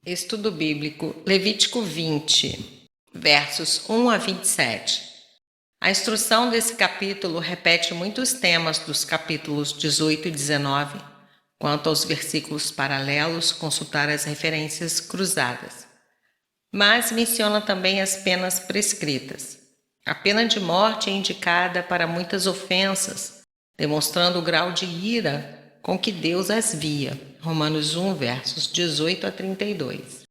Estudo Bíblico, Levítico 20, versos 1 a 27. A instrução desse capítulo repete muitos temas dos capítulos 18 e 19. Quanto aos versículos paralelos, consultar as referências cruzadas. Mas menciona também as penas prescritas. A pena de morte é indicada para muitas ofensas, demonstrando o grau de ira com que Deus as via. Romanos 1, versos 18 a 32.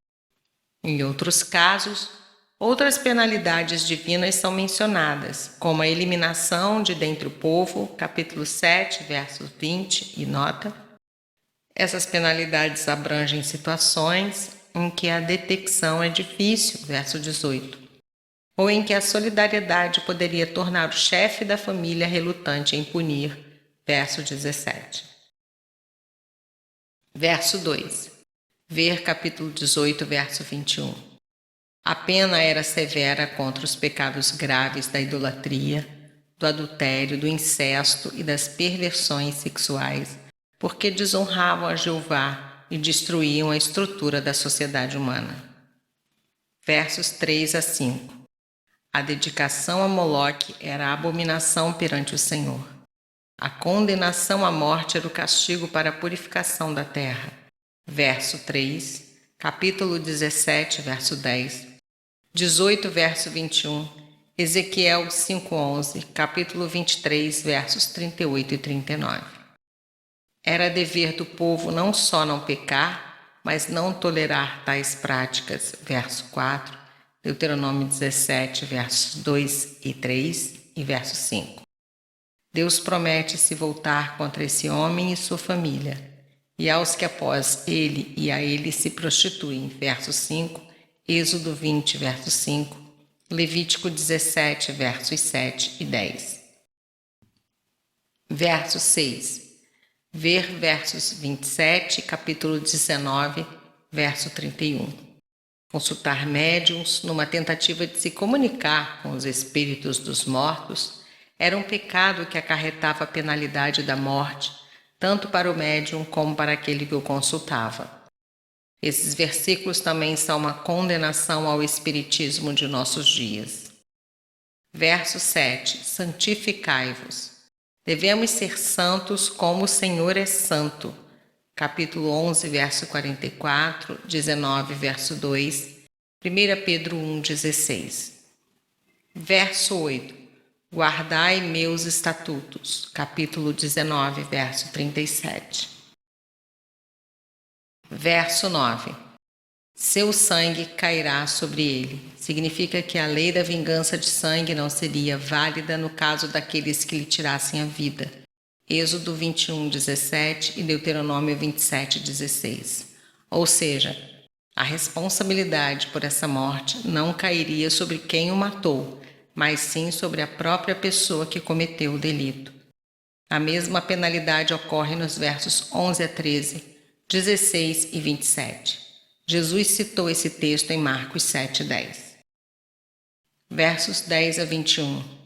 Em outros casos, outras penalidades divinas são mencionadas, como a eliminação de dentre o povo, capítulo 7, versos 20, e nota. Essas penalidades abrangem situações em que a detecção é difícil, verso 18, ou em que a solidariedade poderia tornar o chefe da família relutante em punir, verso 17. Verso 2. Ver capítulo 18, verso 21. A pena era severa contra os pecados graves da idolatria, do adultério, do incesto e das perversões sexuais, porque desonravam a Jeová e destruíam a estrutura da sociedade humana. Versos 3 a 5. A dedicação a Moloque era a abominação perante o Senhor. A condenação à morte era o castigo para a purificação da terra. Verso 3, capítulo 17, verso 10, 18, verso 21, Ezequiel 5:11, capítulo 23, versos 38 e 39. Era dever do povo não só não pecar, mas não tolerar tais práticas. Verso 4, Deuteronômio 17, versos 2 e 3 e verso 5. Deus promete se voltar contra esse homem e sua família, e aos que após ele e a ele se prostituem. Verso 5, Êxodo 20, verso 5, Levítico 17, versos 7 e 10. Verso 6. Ver versos 27, capítulo 19, verso 31. Consultar médiuns numa tentativa de se comunicar com os espíritos dos mortos era um pecado que acarretava a penalidade da morte, tanto para o médium como para aquele que o consultava. Esses versículos também são uma condenação ao espiritismo de nossos dias. Verso 7. Santificai-vos. Devemos ser santos como o Senhor é santo. Capítulo 11, verso 44, 19, verso 2, 1 Pedro 1, 16. Verso 8. Guardai meus estatutos. Capítulo 19, verso 37. Verso 9. Seu sangue cairá sobre ele. Significa que a lei da vingança de sangue não seria válida no caso daqueles que lhe tirassem a vida. Êxodo 21, 17 e Deuteronômio 27, 16. Ou seja, a responsabilidade por essa morte não cairia sobre quem o matou, mas sim sobre a própria pessoa que cometeu o delito. A mesma penalidade ocorre nos versos 11 a 13, 16 e 27. Jesus citou esse texto em Marcos 7, 10. Versos 10 a 21.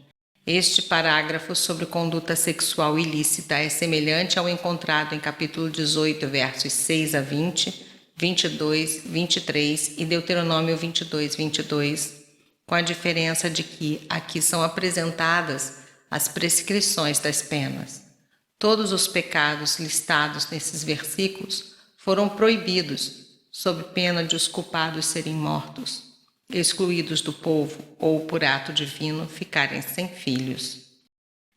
Este parágrafo sobre conduta sexual ilícita é semelhante ao encontrado em capítulo 18, versos 6 a 20, 22, 23 e Deuteronômio 22, 22, com a diferença de que aqui são apresentadas as prescrições das penas. Todos os pecados listados nesses versículos foram proibidos, sob pena de os culpados serem mortos, excluídos do povo ou, por ato divino, ficarem sem filhos.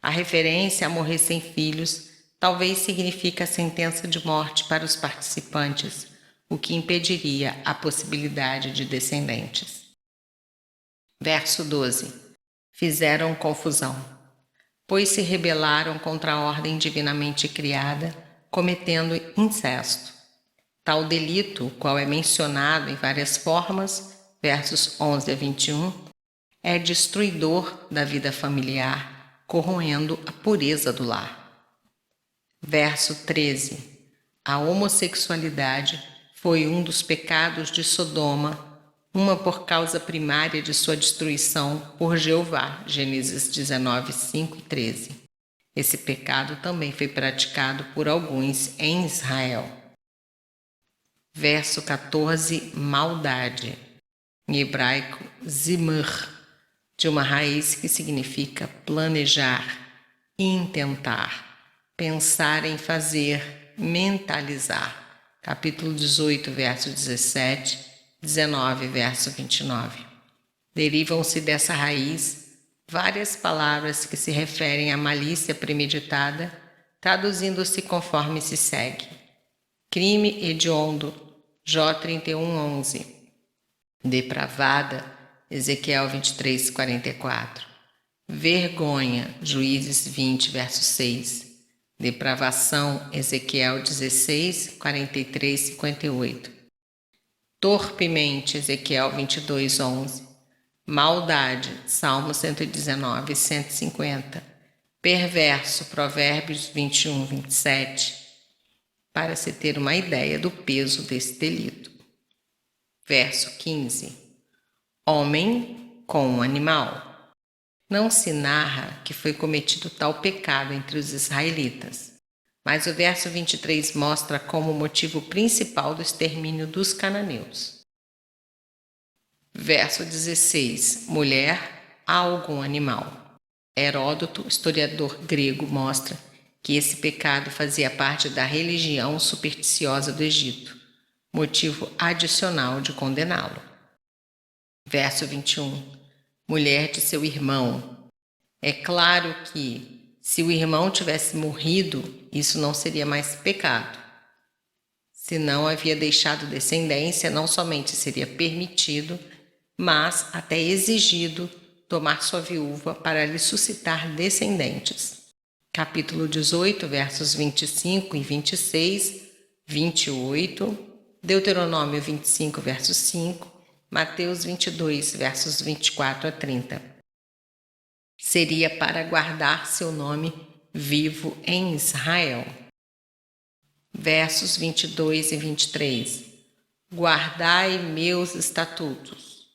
A referência a morrer sem filhos talvez signifique a sentença de morte para os participantes, o que impediria a possibilidade de descendentes. Verso 12. Fizeram confusão, pois se rebelaram contra a ordem divinamente criada, cometendo incesto. Tal delito, qual é mencionado em várias formas, versos 11 a 21, é destruidor da vida familiar, corroendo a pureza do lar. Verso 13. A homossexualidade foi um dos pecados de Sodoma, uma por causa primária de sua destruição por Jeová. Gênesis 19, 5 e 13. Esse pecado também foi praticado por alguns em Israel. Verso 14, maldade. Em hebraico, zimr, de uma raiz que significa planejar, intentar, pensar em fazer, mentalizar. Capítulo 18, verso 17, 19, verso 29. Derivam-se dessa raiz várias palavras que se referem à malícia premeditada, traduzindo-se conforme se segue. Crime hediondo, Jó 31:11. Depravada, Ezequiel 23:44. Vergonha, Juízes 20, verso 6. Depravação, Ezequiel 16, 43, 58. Torpemente, Ezequiel 22, 11. Maldade, Salmo 119, 150. Perverso, Provérbios 21, 27. Para se ter uma ideia do peso desse delito. Verso 15. Homem com um animal. Não se narra que foi cometido tal pecado entre os israelitas, mas o verso 23 mostra como o motivo principal do extermínio dos cananeus. Verso 16. Mulher a algum animal. Heródoto, historiador grego, mostra que esse pecado fazia parte da religião supersticiosa do Egito, motivo adicional de condená-lo. Verso 21. Mulher de seu irmão. É claro que, se o irmão tivesse morrido, isso não seria mais pecado. Se não havia deixado descendência, não somente seria permitido, mas até exigido tomar sua viúva para lhe suscitar descendentes. Capítulo 18, versos 25 e 26, 28, Deuteronômio 25, verso 5, Mateus 22, versos 24 a 30. Seria para guardar seu nome vivo em Israel. Versos 22 e 23. Guardai meus estatutos.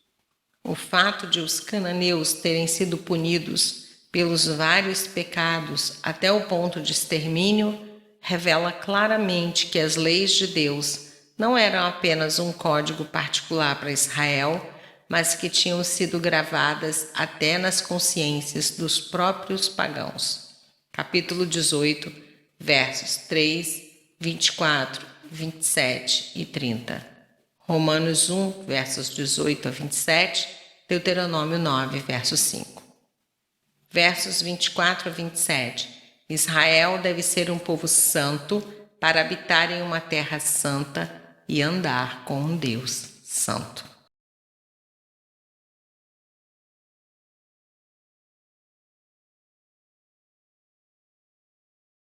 O fato de os cananeus terem sido punidos pelos vários pecados até o ponto de extermínio revela claramente que as leis de Deus não eram apenas um código particular para Israel, mas que tinham sido gravadas até nas consciências dos próprios pagãos. Capítulo 18, versos 3, 24, 27 e 30. Romanos 1, versos 18 a 27, Deuteronômio 9, verso 5. Versos 24 a 27. Israel deve ser um povo santo para habitar em uma terra santa e andar com um Deus santo.